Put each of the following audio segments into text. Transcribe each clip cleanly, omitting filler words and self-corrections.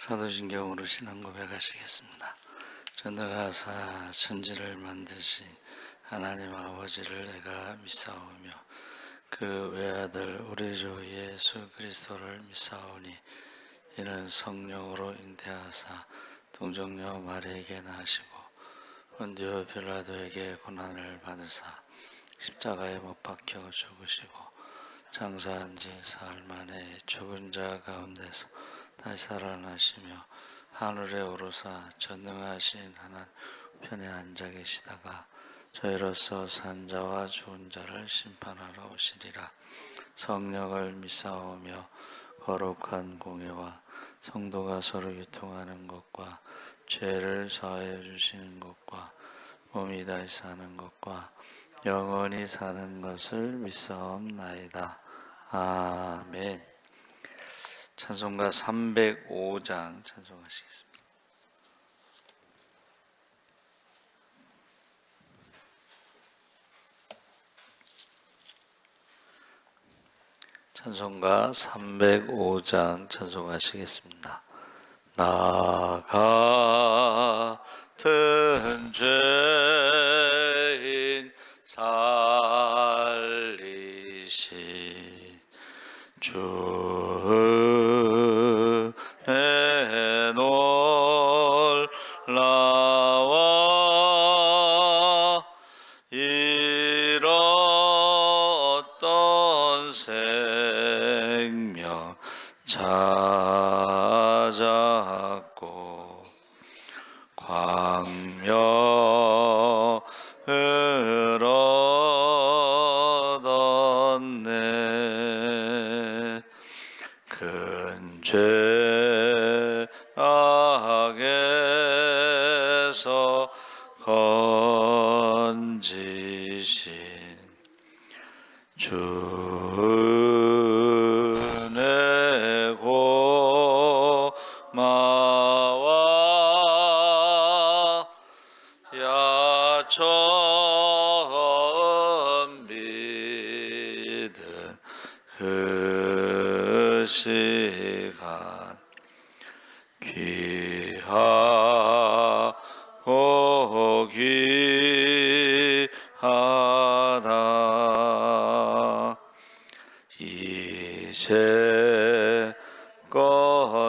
사도신경으로 신앙 고백하시겠습니다. 전능하사 천지를 만드신 하나님 아버지를 내가 믿사오며 그 외아들 우리 주 예수 그리스도를 믿사오니 이는 성령으로 잉태하사 동정녀 마리에게 나시고 본디오 빌라도에게 고난을 받으사 십자가에 못 박혀 죽으시고 장사한 지 사흘 만에 죽은 자 가운데서 다시 살아나시며 하늘에 오르사 전능하신 하나님 편에 앉아 계시다가 저희로서 산 자와 죽은 자를 심판하러 오시리라. 성령을 믿사오며 거룩한 공예와 성도가 서로 유통하는 것과 죄를 사하여 주시는 것과 몸이 다시 사는 것과 영원히 사는 것을 믿사옵나이다. 아멘. 찬송가 305장 찬송하시겠습니다. 찬송가 305장 찬송하시겠습니다. 나 같은 죄인 살리신 주 내 놀라와 잃었던 생명 찾았고 광명을 얻었네. 큰 죄악에서 건지신 주의 고마와 처음 믿은 그 시간 귀하고 귀하다. 이제껏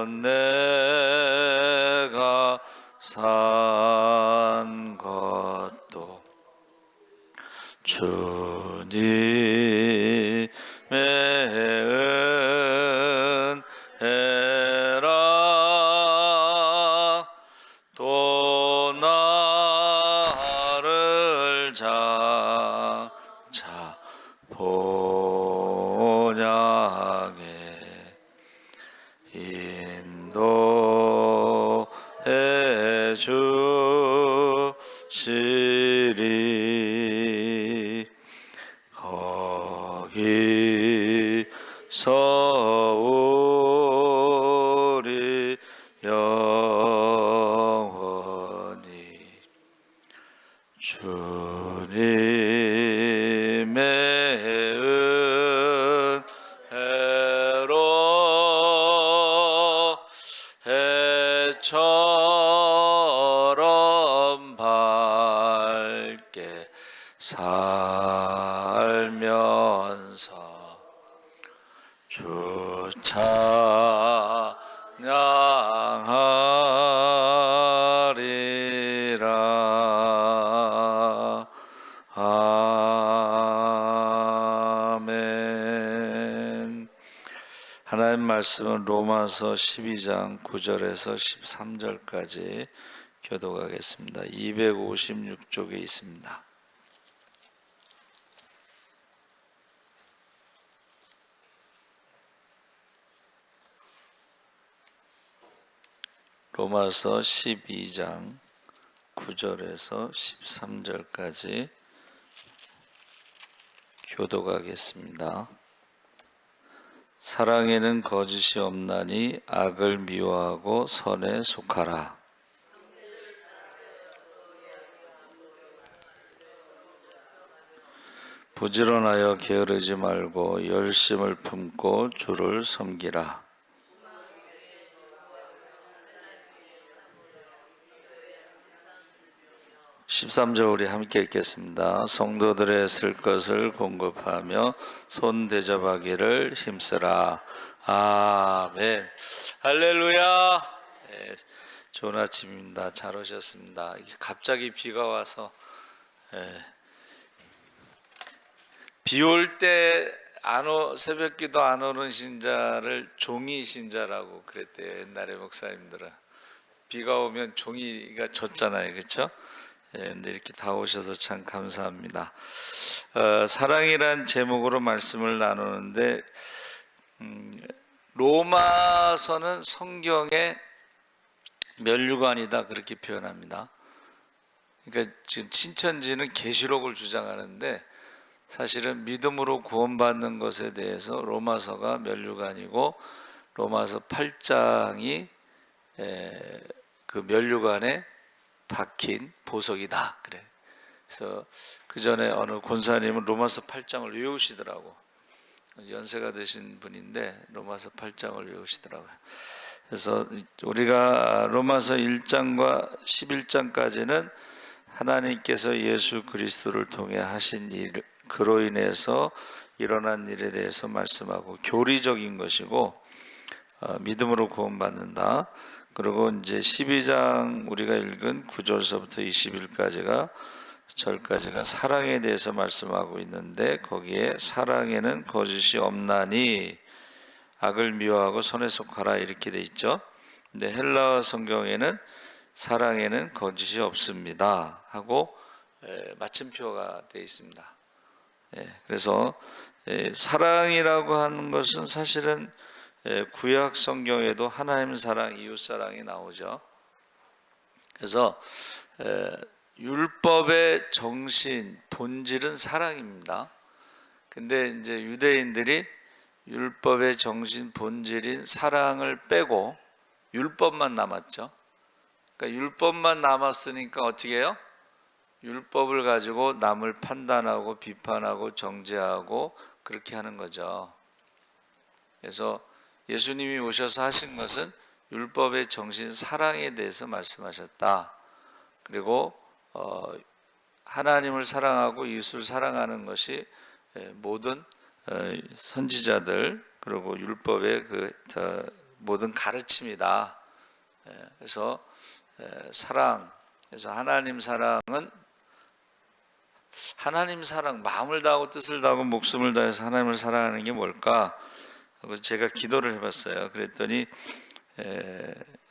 내가 산 것도 주님의 은혜라. 또 나를 장차 본향에 인도해 주시리. 거기서 우리 영원히 주님의 은혜로 해처럼 밝게 살면서 주 찬양하리라. 아멘. 하나님 말씀은 로마서 12장 9절에서 13절까지 교독하겠습니다. 256쪽에 있습니다. 로마서 12장 9절에서 13절까지 교독하겠습니다. 사랑에는 거짓이 없나니 악을 미워하고 선에 속하라. 부지런하여 게으르지 말고 열심을 품고 주를 섬기라. 13절 우리 함께 읽겠습니다. 성도들의 쓸 것을 공급하며 손 대접하기를 힘쓰라. 아멘. 할렐루야. 네, 좋은 아침입니다. 잘 오셨습니다. 갑자기 비가 와서 비 올 때 새벽기도 안 오는 신자를 종이 신자라고 그랬대요. 옛날에 목사님들은 비가 오면 종이가 젖잖아요, 그렇죠? 근데 이렇게 다 오셔서 참 감사합니다. 사랑이란 제목으로 말씀을 나누는데 로마서는 성경의 면류관이다 그렇게 표현합니다. 그러니까 지금 신천지는 계시록을 주장하는데 사실은 믿음으로 구원받는 것에 대해서 로마서가 면류관이고 로마서 8장이 그 면류관에 박힌 보석이다 그래. 그래서 그 전에 어느 권사님은 로마서 8장을 외우시더라고. 연세가 되신 분인데 로마서 8장을 외우시더라고요. 그래서 우리가 로마서 1장과 11장까지는 하나님께서 예수 그리스도를 통해 하신 일, 그로 인해서 일어난 일에 대해서 말씀하고 교리적인 것이고 믿음으로 구원받는다. 그리고 이제 12장 우리가 읽은 9절서부터 21절까지가 사랑에 대해서 말씀하고 있는데 거기에 사랑에는 거짓이 없나니 악을 미워하고 선에 속하라 이렇게 돼 있죠. 근데 헬라어 성경에는 사랑에는 거짓이 없습니다 하고 마침표가 되어 있습니다. 그래서 사랑이라고 하는 것은 사실은 구약 성경에도 하나님 사랑, 이웃 사랑이 나오죠. 그래서 율법의 정신, 본질은 사랑입니다. 근데 이제 유대인들이 율법의 정신, 본질인 사랑을 빼고 율법만 남았죠. 그러니까 율법만 남았으니까 어떻게 해요? 율법을 가지고 남을 판단하고 비판하고 정죄하고 그렇게 하는 거죠. 그래서 예수님이 오셔서 하신 것은 율법의 정신 사랑에 대해서 말씀하셨다. 그리고 하나님을 사랑하고 이웃을 사랑하는 것이 모든 선지자들 그리고 율법의 그 모든 가르침이다. 그래서 사랑, 그래서 하나님 사랑은 하나님 사랑, 마음을 다하고 뜻을 다하고 목숨을 다해서 하나님을 사랑하는 게 뭘까? 제가 기도를 해봤어요. 그랬더니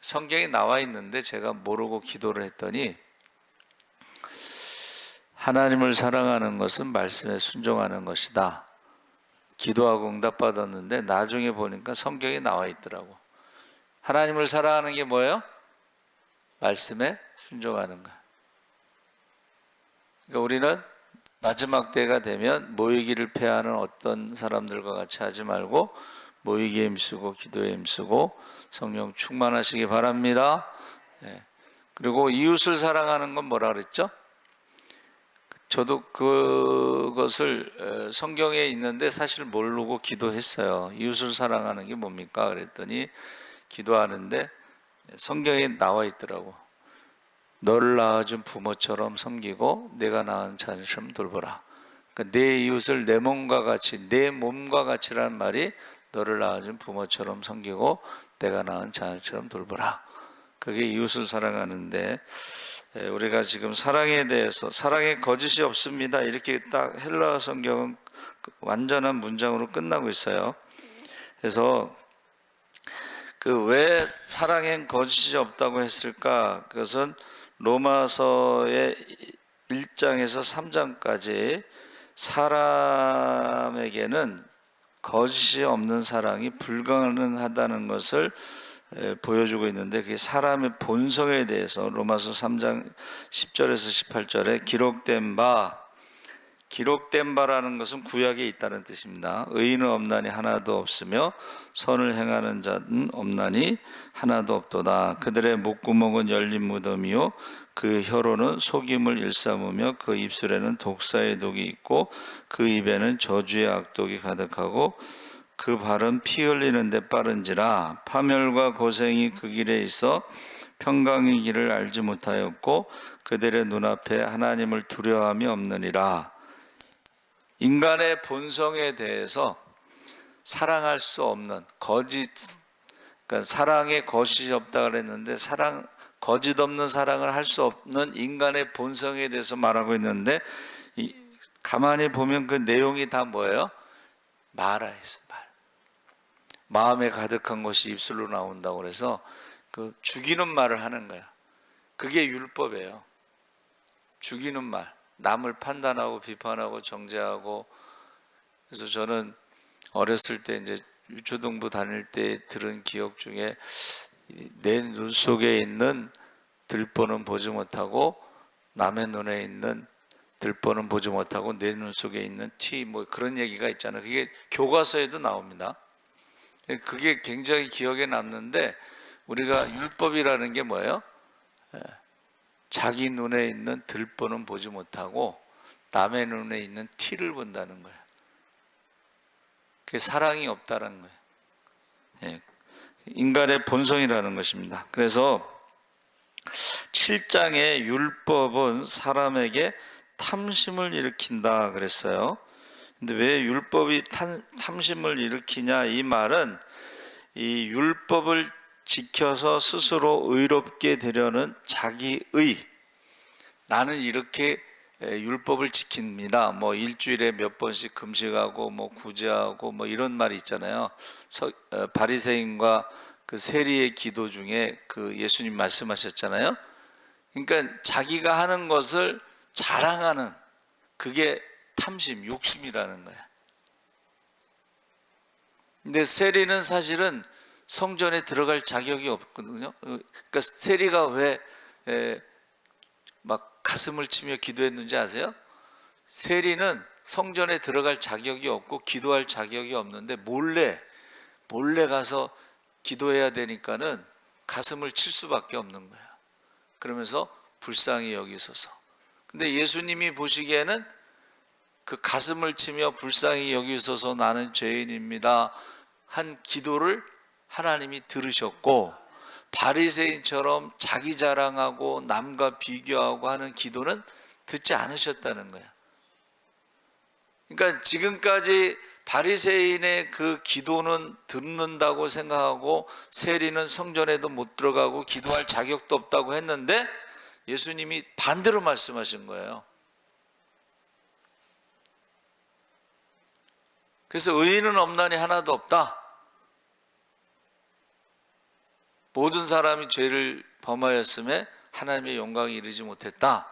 성경에 나와 있는데 제가 모르고 기도를 했더니 하나님을 사랑하는 것은 말씀에 순종하는 것이다. 기도하고 응답받았는데 나중에 보니까 성경에 나와 있더라고. 하나님을 사랑하는 게 뭐예요? 말씀에 순종하는 거야. 그러니까 우리는 마지막 때가 되면 모이기를 패하는 어떤 사람들과 같이 하지 말고 모이기에 힘쓰고 기도에 힘쓰고 성령 충만하시기 바랍니다. 그리고 이웃을 사랑하는 건 뭐라 그랬죠? 저도 그것을 성경에 있는데 사실 모르고 기도했어요. 이웃을 사랑하는 게 뭡니까? 그랬더니 기도하는데 성경에 나와 있더라고. 너를 낳아준 부모처럼 섬기고 내가 낳은 자녀처럼 돌보라. 그러니까 내 이웃을 내 몸과 같이, 내 몸과 같이라는 말이 너를 낳아준 부모처럼 섬기고 내가 낳은 자녀처럼 돌보라. 그게 이웃을 사랑하는데 우리가 지금 사랑에 대해서 사랑에 거짓이 없습니다 이렇게 딱 헬라어 성경은 완전한 문장으로 끝나고 있어요. 그래서 그 왜 사랑엔 거짓이 없다고 했을까? 그것은 로마서의 1장에서 3장까지 사람에게는 거짓이 없는 사랑이 불가능하다는 것을 보여주고 있는데 그게 사람의 본성에 대해서 로마서 3장 10절에서 18절에 기록된 바라는 것은 구약에 있다는 뜻입니다. 의인은 없나니 하나도 없으며 선을 행하는 자는 없나니 하나도 없도다. 그들의 목구멍은 열린 무덤이요 그 혀로는 속임을 일삼으며 그 입술에는 독사의 독이 있고 그 입에는 저주의 악독이 가득하고 그 발은 피 흘리는 데 빠른지라. 파멸과 고생이 그 길에 있어 평강의 길을 알지 못하였고 그들의 눈앞에 하나님을 두려워함이 없느니라. 인간의 본성에 대해서 사랑할 수 없는 그러니까 사랑에 거짓이 없다 그랬는데 거짓 없는 사랑을 할 수 없는 인간의 본성에 대해서 말하고 있는데, 가만히 보면 그 내용이 다 뭐예요? 말아 있어요. 마음에 가득한 것이 입술로 나온다고 그래서 그 죽이는 말을 하는 거야. 그게 율법이에요. 죽이는 말, 남을 판단하고 비판하고 정죄하고. 그래서 저는 어렸을 때 이제 유초등부 다닐 때 들은 기억 중에, 내 눈 속에 있는 들보는 보지 못하고 남의 눈에 있는 들보는 보지 못하고 내 눈 속에 있는 티, 뭐 그런 얘기가 있잖아요. 그게 교과서에도 나옵니다. 그게 굉장히 기억에 남는데, 우리가 율법이라는 게 뭐예요? 자기 눈에 있는 들보는 보지 못하고 남의 눈에 있는 티를 본다는 거예요. 그게 사랑이 없다는 거예요. 인간의 본성이라는 것입니다. 그래서 7장의 율법은 사람에게 탐심을 일으킨다 그랬어요. 근데 왜 율법이 탐심을 일으키냐? 이 말은 이 율법을 지켜서 스스로 의롭게 되려는 자기의, 나는 이렇게 율법을 지킵니다. 뭐 일주일에 몇 번씩 금식하고 뭐 구제하고 뭐 이런 말이 있잖아요. 바리새인과 그 세리의 기도 중에 그 예수님 말씀하셨잖아요. 그러니까 자기가 하는 것을 자랑하는, 그게 탐심, 욕심이라는 거야. 근데 세리는 사실은 성전에 들어갈 자격이 없거든요. 그러니까 세리가 왜 막 가슴을 치며 기도했는지 아세요? 세리는 성전에 들어갈 자격이 없고 기도할 자격이 없는데 몰래 가서 기도해야 되니까는 가슴을 칠 수밖에 없는 거야. 그러면서 불쌍히 여기소서. 근데 예수님이 보시기에는 그 가슴을 치며 불쌍히 여기소서 나는 죄인입니다 한 기도를 하나님이 들으셨고, 바리새인처럼 자기 자랑하고 남과 비교하고 하는 기도는 듣지 않으셨다는 거야. 그러니까 지금까지 바리새인의 그 기도는 듣는다고 생각하고 세리는 성전에도 못 들어가고 기도할 자격도 없다고 했는데, 예수님이 반대로 말씀하신 거예요. 그래서 의인은 없나니 하나도 없다. 모든 사람이 죄를 범하였음에 하나님의 영광에 이르지 못했다.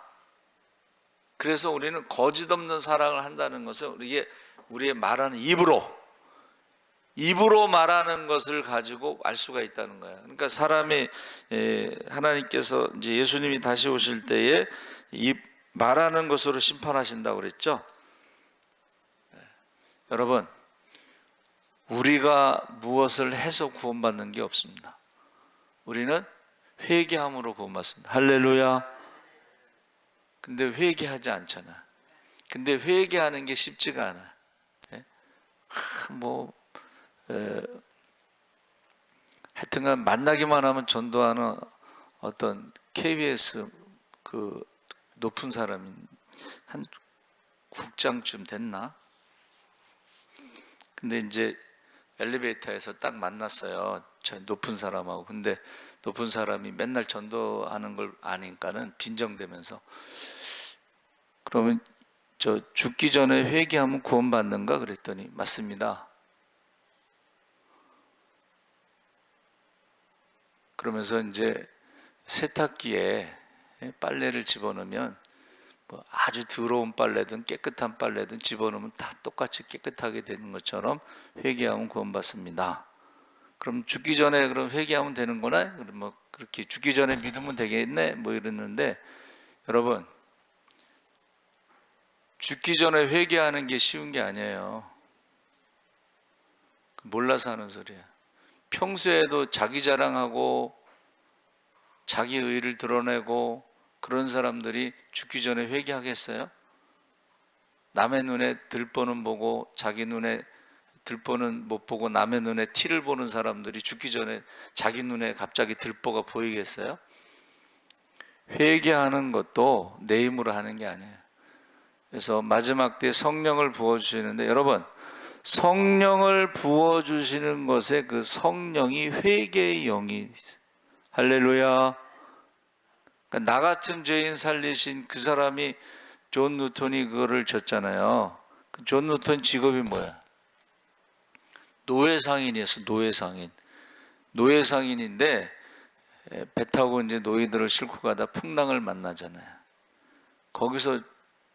그래서 우리는 거짓 없는 사랑을 한다는 것은 우리의 말하는 입으로 말하는 것을 가지고 알 수가 있다는 거예요. 그러니까 사람이, 하나님께서 이제 예수님이 다시 오실 때에 이 말하는 것으로 심판하신다고 그랬죠. 여러분, 우리가 무엇을 해서 구원받는 게 없습니다. 우리는 회개함으로 구원받습니다. 할렐루야. 근데 회개하지 않잖아. 근데 회개하는 게 쉽지가 않아. 하여튼간 만나기만 하면 전도하는 어떤 KBS 그 높은 사람이 한 국장쯤 됐나? 근데 이제 엘리베이터에서 딱 만났어요. 저 높은 사람하고. 근데 높은 사람이 맨날 전도하는 걸 아니까는 빈정대면서, 그러면 저 죽기 전에 회개하면 구원받는가? 그랬더니 맞습니다. 그러면서 이제 세탁기에 빨래를 집어넣으면 뭐 아주 더러운 빨래든 깨끗한 빨래든 집어넣으면 다 똑같이 깨끗하게 되는 것처럼 회개하면 구원받습니다. 그럼 죽기 전에 그럼 회개하면 되는 거나? 그럼 뭐 그렇게 죽기 전에 믿으면 되겠네? 뭐 이랬는데, 여러분, 죽기 전에 회개하는 게 쉬운 게 아니에요. 몰라서 하는 소리야. 평소에도 자기 자랑하고 자기 의의를 드러내고 그런 사람들이 죽기 전에 회개하겠어요? 남의 눈에 들보는 보고 자기 눈에 들보는 못 보고 남의 눈에 티를 보는 사람들이 죽기 전에 자기 눈에 갑자기 들보가 보이겠어요? 회개하는 것도 내 힘으로 하는 게 아니에요. 그래서 마지막 때 성령을 부어주시는데, 여러분, 성령을 부어주시는 것에 그 성령이 회개의 영이 있어요. 할렐루야. 그러니까 나 같은 죄인 살리신 그 사람이, 존 뉴턴이 그거를 졌잖아요. 존 뉴턴 직업이 뭐야? 노예상인이었어. 노예상인인데 배 타고 이제 노예들을 싣고 가다 풍랑을 만나잖아요. 거기서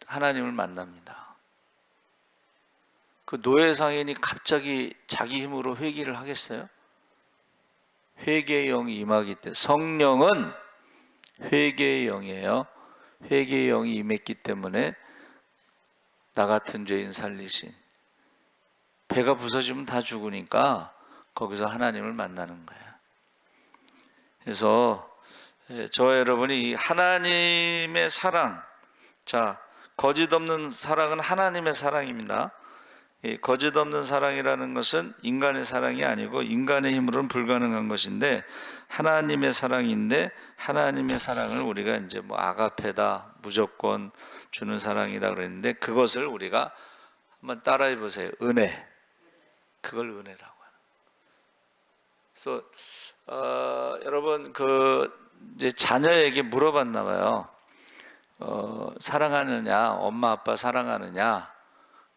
하나님을 만납니다. 그 노예상인이 갑자기 자기 힘으로 회개를 하겠어요? 회개의 영이 임하기 때문에, 성령은 회개의 영이에요. 회개의 영이 임했기 때문에 나 같은 죄인 살리신, 배가 부서지면 다 죽으니까 거기서 하나님을 만나는 거예요. 그래서 저와 여러분이 이 하나님의 사랑, 자, 거짓 없는 사랑은 하나님의 사랑입니다. 이 거짓 없는 사랑이라는 것은 인간의 사랑이 아니고 인간의 힘으로는 불가능한 것인데 하나님의 사랑인데, 하나님의 사랑을 우리가 이제 뭐 아가페다, 무조건 주는 사랑이다 그랬는데, 그것을 우리가 한번 따라해 보세요. 은혜. 그걸 은혜라고 하는. 그래서 여러분 이제 자녀에게 물어봤나 봐요. 사랑하느냐, 엄마 아빠 사랑하느냐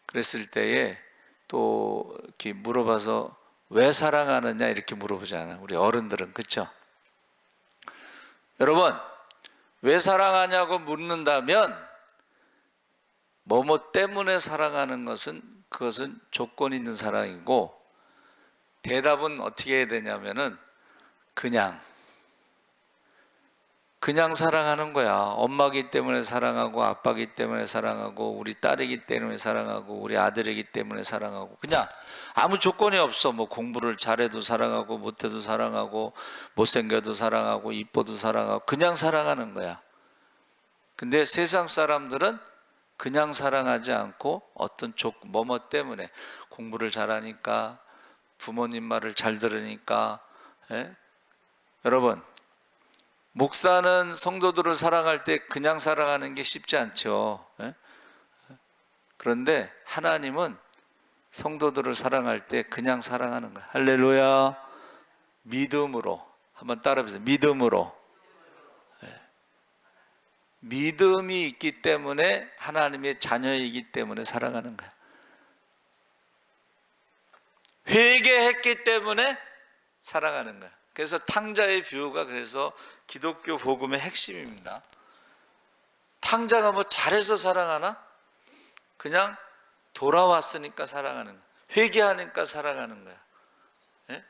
그랬을 때에 또 이렇게 물어봐서 왜 사랑하느냐 이렇게 물어보잖아요. 우리 어른들은. 그렇죠? 여러분, 왜 사랑하냐고 묻는다면 뭐뭐 때문에 사랑하는 것은, 그것은 조건 있는 사랑이고, 대답은 어떻게 해야 되냐면은 그냥 사랑하는 거야. 엄마기 때문에 사랑하고, 아빠기 때문에 사랑하고, 우리 딸이기 때문에 사랑하고, 우리 아들이기 때문에 사랑하고, 그냥 아무 조건이 없어. 뭐 공부를 잘해도 사랑하고, 못해도 사랑하고, 못생겨도 사랑하고, 이뻐도 사랑하고, 그냥 사랑하는 거야. 근데 세상 사람들은 그냥 사랑하지 않고 어떤 뭐뭐 때문에, 공부를 잘하니까, 부모님 말을 잘 들으니까. 여러분, 목사는 성도들을 사랑할 때 그냥 사랑하는 게 쉽지 않죠. 그런데 하나님은 성도들을 사랑할 때 그냥 사랑하는 거예요. 할렐루야. 믿음으로. 한번 따라해보세요. 믿음으로. 믿음이 있기 때문에, 하나님의 자녀이기 때문에 사랑하는 거예요. 회개했기 때문에 사랑하는 거예요. 그래서 탕자의 비유가 그래서 기독교 복음의 핵심입니다. 탕자가 뭐 잘해서 사랑하나? 그냥 돌아왔으니까 사랑하는 거야. 회개하니까 사랑하는 거야. 예?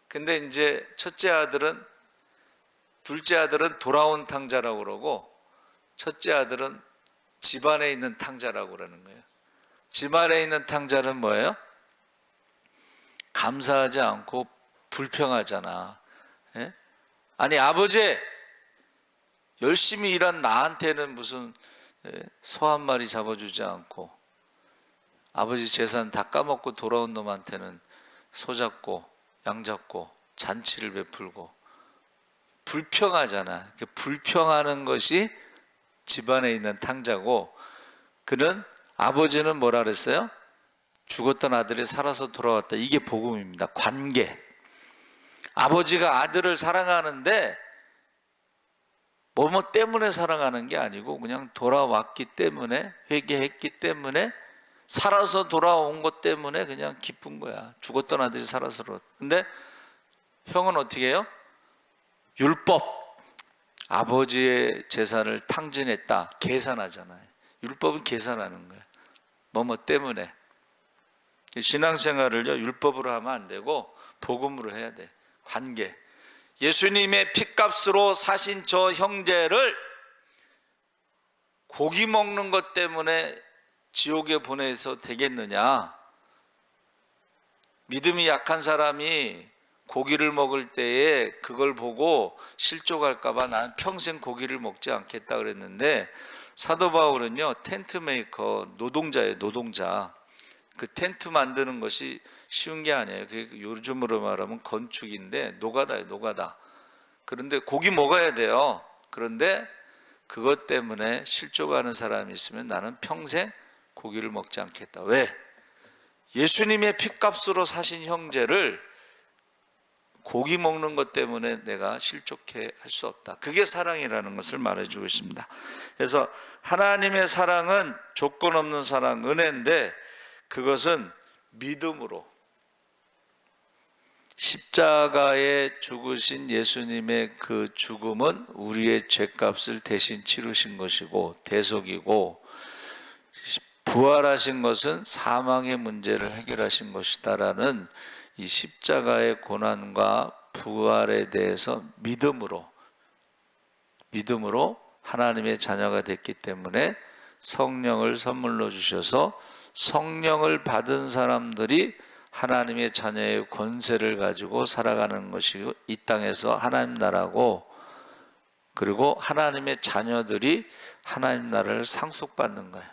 근데 이제 둘째 아들은 돌아온 탕자라고 그러고, 첫째 아들은 집안에 있는 탕자라고 그러는 거예요. 집안에 있는 탕자는 뭐예요? 감사하지 않고 불평하잖아. 예? 아니, 아버지, 열심히 일한 나한테는 무슨 소 한 마리 잡아주지 않고, 아버지 재산 다 까먹고 돌아온 놈한테는 소 잡고 양 잡고 잔치를 베풀고, 불평하잖아. 불평하는 것이 집안에 있는 탕자고, 아버지는 뭐라 그랬어요? 죽었던 아들이 살아서 돌아왔다. 이게 복음입니다. 관계. 아버지가 아들을 사랑하는데 뭐뭐 때문에 사랑하는 게 아니고, 그냥 돌아왔기 때문에, 회개했기 때문에, 살아서 돌아온 것 때문에 그냥 기쁜 거야. 죽었던 아들이 살아서 돌아왔다. 근데 형은 어떻게 해요? 율법, 아버지의 재산을 탕진했다, 계산하잖아요. 율법은 계산하는 거예요. 뭐뭐 때문에. 신앙생활을요, 율법으로 하면 안 되고 복음으로 해야 돼. 관계. 예수님의 핏값으로 사신 저 형제를 고기 먹는 것 때문에 지옥에 보내서 되겠느냐? 믿음이 약한 사람이 고기를 먹을 때에 그걸 보고 실족할까 봐 난 평생 고기를 먹지 않겠다 그랬는데, 사도 바울은요, 텐트 메이커, 노동자예요. 노동자. 그 텐트 만드는 것이 쉬운 게 아니에요. 그게 요즘으로 말하면 건축인데, 노가다예요. 노가다. 그런데 고기 먹어야 돼요. 그런데 그것 때문에 실족하는 사람이 있으면 나는 평생 고기를 먹지 않겠다. 왜? 예수님의 핏값으로 사신 형제를 고기 먹는 것 때문에 내가 실족해 할 수 없다. 그게 사랑이라는 것을 말해주고 있습니다. 그래서 하나님의 사랑은 조건 없는 사랑, 은혜인데 그것은 믿음으로 십자가에 죽으신 예수님의 그 죽음은 우리의 죄값을 대신 치르신 것이고 대속이고, 부활하신 것은 사망의 문제를 해결하신 것이다라는 이 십자가의 고난과 부활에 대해서 믿음으로 하나님의 자녀가 됐기 때문에 성령을 선물로 주셔서 성령을 받은 사람들이 하나님의 자녀의 권세를 가지고 살아가는 것이 이 땅에서 하나님 나라고, 그리고 하나님의 자녀들이 하나님 나라를 상속받는 거예요.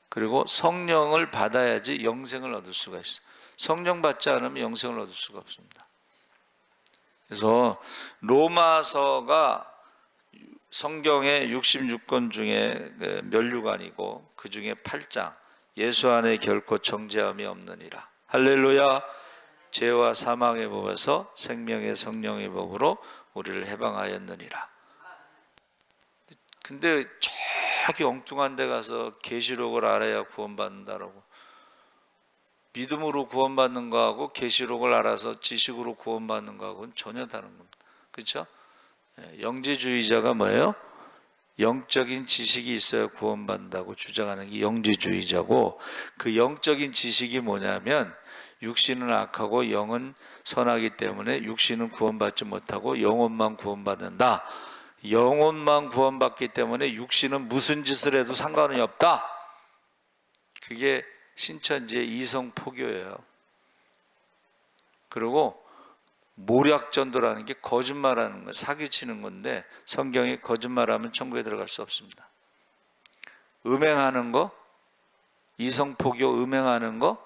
그리고 성령을 받아야지 영생을 얻을 수가 있어요. 성령 받지 않으면 영생을 얻을 수가 없습니다. 그래서 로마서가 성경의 66권 중에 면류관이고 그 중에 8장, 예수 안에 결코 정죄함이 없느니라. 할렐루야. 죄와 사망의 법에서 생명의 성령의 법으로 우리를 해방하였느니라. 근데 저기 엉뚱한 데 가서 계시록을 알아야 구원받는다라고, 믿음으로 구원받는 거하고 계시록을 알아서 지식으로 구원받는 거하고는 전혀 다른 겁니다. 그렇죠? 영지주의자가 뭐예요? 영적인 지식이 있어야 구원받는다고 주장하는 게 영지주의자고, 그 영적인 지식이 뭐냐면 육신은 악하고 영은 선하기 때문에 육신은 구원받지 못하고 영혼만 구원받는다. 영혼만 구원받기 때문에 육신은 무슨 짓을 해도 상관이 없다. 그게 신천지의 이성포교예요. 그리고 모략전도라는 게 거짓말하는 거, 사기치는 건데 성경이 거짓말하면 천국에 들어갈 수 없습니다. 음행하는 거, 이성포교 음행하는 거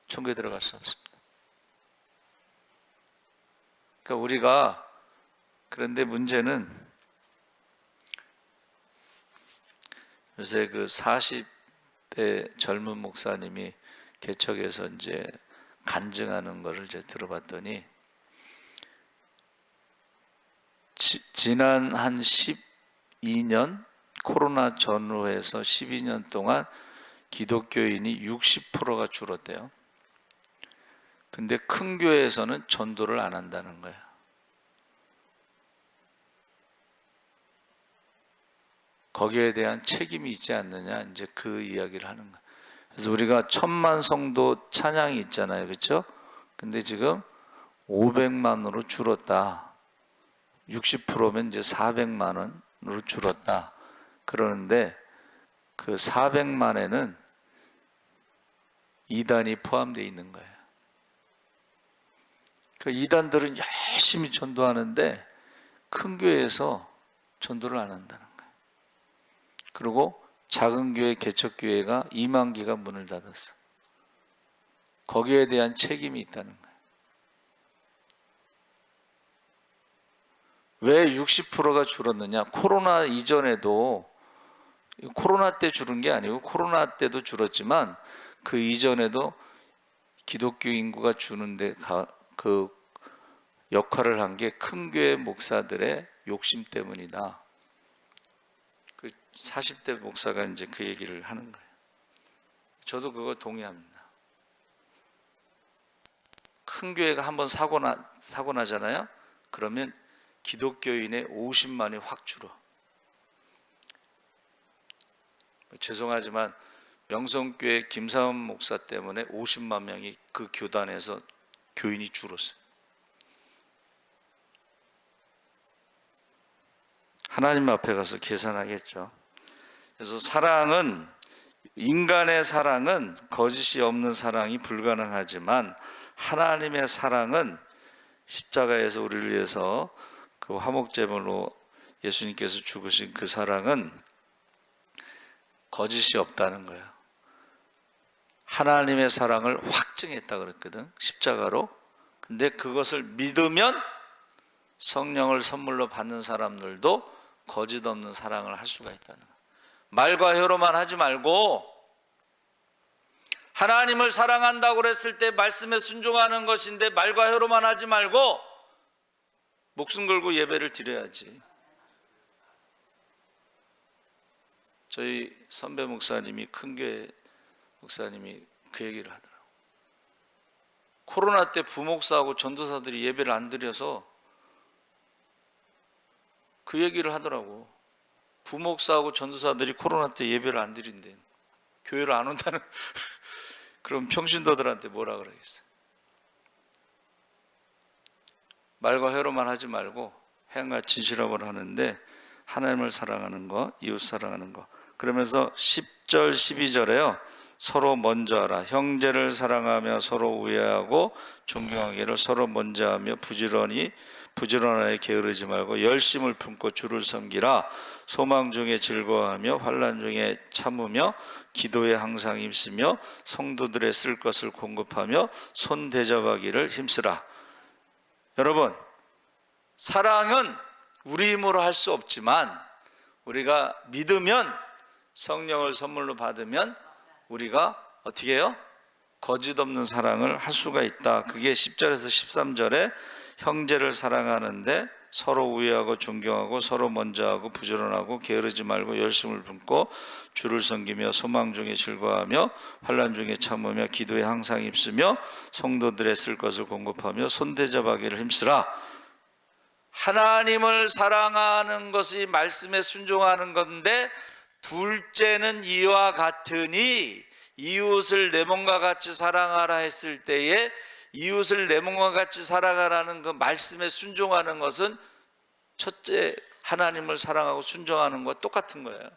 천국에 들어갈 수 없습니다. 그러니까 우리가, 그런데 문제는 요새 그 40대 젊은 목사님이 개척에서 이제 간증하는 거를 이제 들어봤더니, 지난 한 12년, 코로나 전후에서 12년 동안 기독교인이 60%가 줄었대요. 근데 큰 교회에서는 전도를 안 한다는 거예요. 거기에 대한 책임이 있지 않느냐, 이제 그 이야기를 하는 거예요. 그래서 우리가 1000만 성도 찬양이 있잖아요. 그렇죠? 근데 지금 500만으로 줄었다. 60%면 이제 400만원으로 줄었다. 그러는데 그 400만에는 이단이 포함되어 있는 거예요. 그 이단들은 열심히 전도하는데 큰 교회에서 전도를 안 한다는 거예요. 그리고 작은 교회, 개척교회가 2만 개가 문을 닫았어. 거기에 대한 책임이 있다는 거예요. 왜 60%가 줄었느냐? 코로나 이전에도, 코로나 때 줄은 게 아니고 코로나 때도 줄었지만 그 이전에도 기독교 인구가 주는데 그 역할을 한 게 큰 교회 목사들의 욕심 때문이다. 그 40대 목사가 이제 그 얘기를 하는 거예요. 저도 그거 동의합니다. 큰 교회가 한번 사고 나잖아요. 그러면 기독교인의 50만이 확 줄어. 죄송하지만 명성교회 김사원 목사 때문에 50만 명이 그 교단에서 교인이 줄었어요. 하나님 앞에 가서 계산하겠죠. 그래서 사랑은, 인간의 사랑은 거짓이 없는 사랑이 불가능하지만 하나님의 사랑은 십자가에서 우리를 위해서 그 화목제물로 예수님께서 죽으신 그 사랑은 거짓이 없다는 거예요. 하나님의 사랑을 확증했다 그랬거든, 십자가로. 근데 그것을 믿으면 성령을 선물로 받는 사람들도 거짓 없는 사랑을 할 수가 있다는 거예요. 말과 혀로만 하지 말고 하나님을 사랑한다고 그랬을 때 말씀에 순종하는 것인데 말과 혀로만 하지 말고 목숨 걸고 예배를 드려야지. 저희 선배 목사님이, 큰교회 목사님이 그 얘기를 하더라고요. 코로나 때 부목사하고 전도사들이 예배를 안 드려서 그 얘기를 하더라고. 부목사하고 전도사들이 코로나 때 예배를 안 드린대. 교회를 안 온다는 그럼 평신도들한테 뭐라 그러겠어요? 말과 혀로만 하지 말고 행과 진실함으로 하는데 하나님을 사랑하는 거, 이웃 사랑하는 거. 그러면서 10절 12절에요. 서로 먼저 하라. 형제를 사랑하며 서로 우애하고 존경하기를 서로 먼저 하며 부지런하게 게으르지 말고 열심을 품고 주를 섬기라. 소망 중에 즐거워하며 환난 중에 참으며 기도에 항상 힘쓰며 성도들의 쓸 것을 공급하며 손 대접하기를 힘쓰라. 여러분, 사랑은 우리 힘으로 할 수 없지만 우리가 믿으면, 성령을 선물로 받으면 우리가 어떻게 해요? 거짓 없는 사랑을 할 수가 있다. 그게 10절에서 13절에 형제를 사랑하는데 서로 우애하고 존경하고 서로 먼저 하고 부지런하고 게으르지 말고 열심을 품고 주를 섬기며 소망 중에 즐거워하며 환난 중에 참으며 기도에 항상 힘쓰며 성도들의 쓸 것을 공급하며 손대접하기를 힘쓰라. 하나님을 사랑하는 것이 말씀에 순종하는 건데, 둘째는 이와 같으니 이웃을 내 몸과 같이 사랑하라 했을 때에 이웃을 내 몸과 같이 사랑하라는 그 말씀에 순종하는 것은 첫째, 하나님을 사랑하고 순종하는 것과 똑같은 거예요.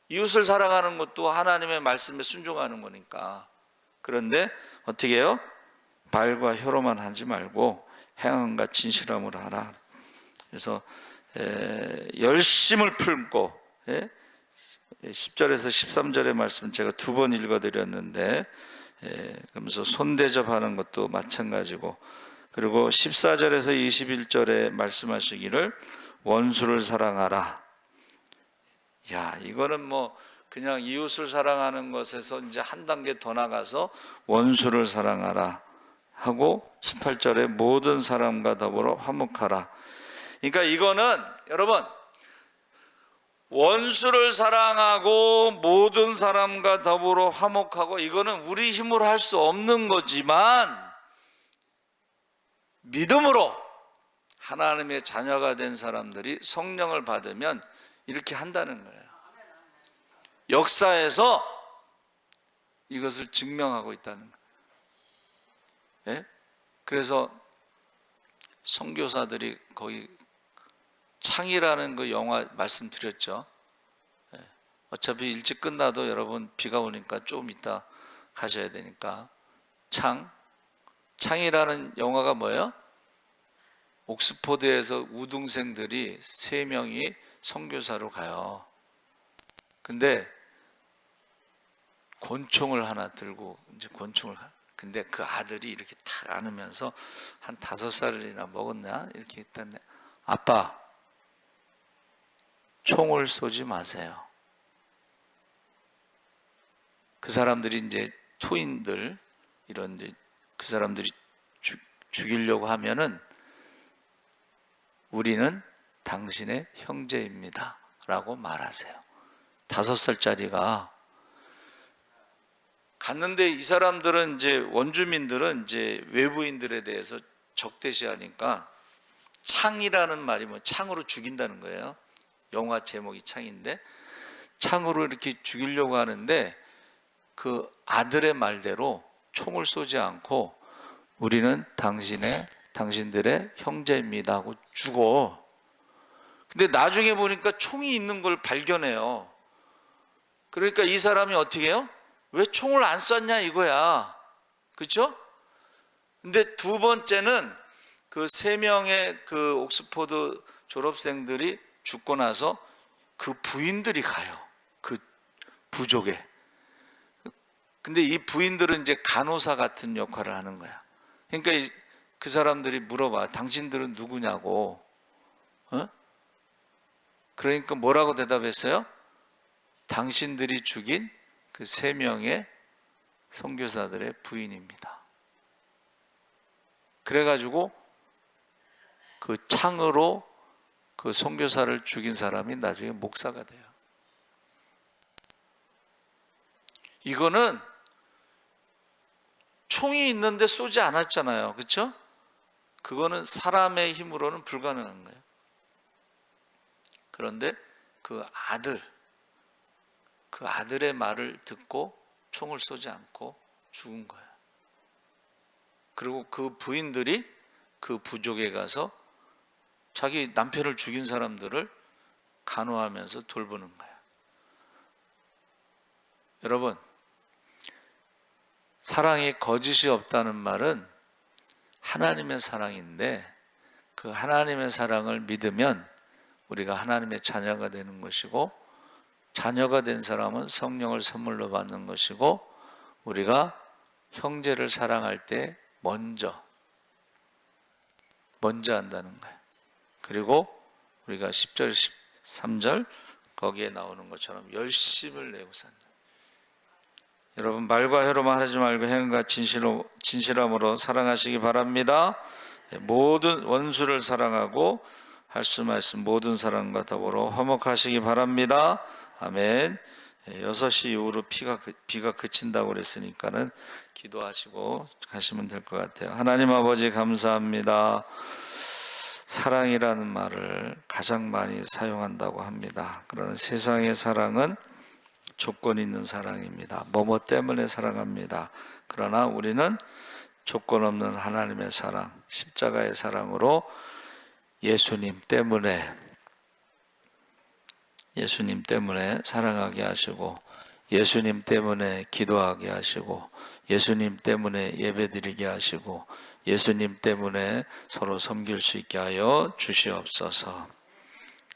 이웃을 사랑하는 것도 하나님의 말씀에 순종하는 거니까. 그런데 어떻게 해요? 말과 혀로만 하지 말고 행함과 진실함으로 하라. 그래서 열심을 품고, 10절에서 13절의 말씀 제가 2번 읽어드렸는데, 그러면서 손대접하는 것도 마찬가지고, 그리고 14절에서 21절에 말씀하시기를 원수를 사랑하라. 야, 이거는 뭐 그냥 이웃을 사랑하는 것에서 이제 한 단계 더 나가서 원수를 사랑하라 하고, 18절에 모든 사람과 더불어 화목하라. 그러니까 이거는 여러분, 원수를 사랑하고 모든 사람과 더불어 화목하고, 이거는 우리 힘으로 할 수 없는 거지만 믿음으로 하나님의 자녀가 된 사람들이 성령을 받으면 이렇게 한다는 거예요. 역사에서 이것을 증명하고 있다는 거예요. 그래서 선교사들이 거기 창이라는 그 영화 말씀드렸죠. 어차피 일찍 끝나도 여러분 비가 오니까 조금 이따 가셔야 되니까. 창이라는 영화가 뭐예요? 옥스포드에서 우등생들이 3명이 선교사로 가요. 근데 권총을 하나 들고, 근데 그 아들이 이렇게 탁 안으면서 한 5살이나 먹었나? 이렇게 했다는데, 아빠, 총을 쏘지 마세요. 그 사람들이 이제 토인들, 이런 그 사람들이 죽이려고 하면은 우리는 당신의 형제입니다 라고 말하세요. 5살짜리가 갔는데, 이 사람들은 이제 원주민들은 이제 외부인들에 대해서 적대시하니까 창이라는 말이 뭐 창으로 죽인다는 거예요. 영화 제목이 창인데, 창으로 이렇게 죽이려고 하는데 그 아들의 말대로 총을 쏘지 않고 우리는 당신들의 형제입니다 하고 죽어. 근데 나중에 보니까 총이 있는 걸 발견해요. 그러니까 이 사람이 어떻게 해요? 왜 총을 안 쐈냐 이거야. 그렇죠? 근데 2번째는 그 3명의 그 옥스포드 졸업생들이 죽고 나서 그 부인들이 가요. 그 부족에. 근데 이 부인들은 이제 간호사 같은 역할을 하는 거야. 그러니까 그 사람들이 물어봐. 당신들은 누구냐고. 그러니까 뭐라고 대답했어요? 당신들이 죽인 그 3명의 선교사들의 부인입니다. 그래가지고 그 창으로 그 선교사를 죽인 사람이 나중에 목사가 돼요. 이거는 총이 있는데 쏘지 않았잖아요. 그렇죠? 그거는 사람의 힘으로는 불가능한 거예요. 그런데 그 아들의 말을 듣고 총을 쏘지 않고 죽은 거예요. 그리고 그 부인들이 그 부족에 가서 자기 남편을 죽인 사람들을 간호하면서 돌보는 거예요. 여러분, 사랑이 거짓이 없다는 말은 하나님의 사랑인데, 그 하나님의 사랑을 믿으면 우리가 하나님의 자녀가 되는 것이고, 자녀가 된 사람은 성령을 선물로 받는 것이고, 우리가 형제를 사랑할 때 먼저 한다는 거예요. 그리고 우리가 10절, 13절 거기에 나오는 것처럼 열심을 내고 산다. 여러분, 말과 혀로만 하지 말고 행함과 진실함으로 사랑하시기 바랍니다. 모든 원수를 사랑하고 할 수 말씀 모든 사랑과 더불어 화목하시기 바랍니다. 아멘. 6시 이후로 비가 그친다고 그랬으니까는 기도하시고 가시면 될 것 같아요. 하나님 아버지 감사합니다. 사랑이라는 말을 가장 많이 사용한다고 합니다. 그러나 세상의 사랑은 조건 있는 사랑입니다. 뭐뭐 때문에 사랑합니다. 그러나 우리는 조건 없는 하나님의 사랑, 십자가의 사랑으로 예수님 때문에 사랑하게 하시고, 예수님 때문에 기도하게 하시고, 예수님 때문에 예배드리게 하시고, 예수님 때문에 서로 섬길 수 있게 하여 주시옵소서.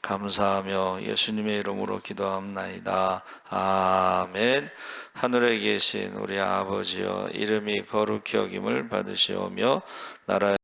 감사하며 예수님의 이름으로 기도합나이다. 아멘. 하늘에 계신 우리 아버지여, 이름이 거룩히 여김을 받으시오며 나라의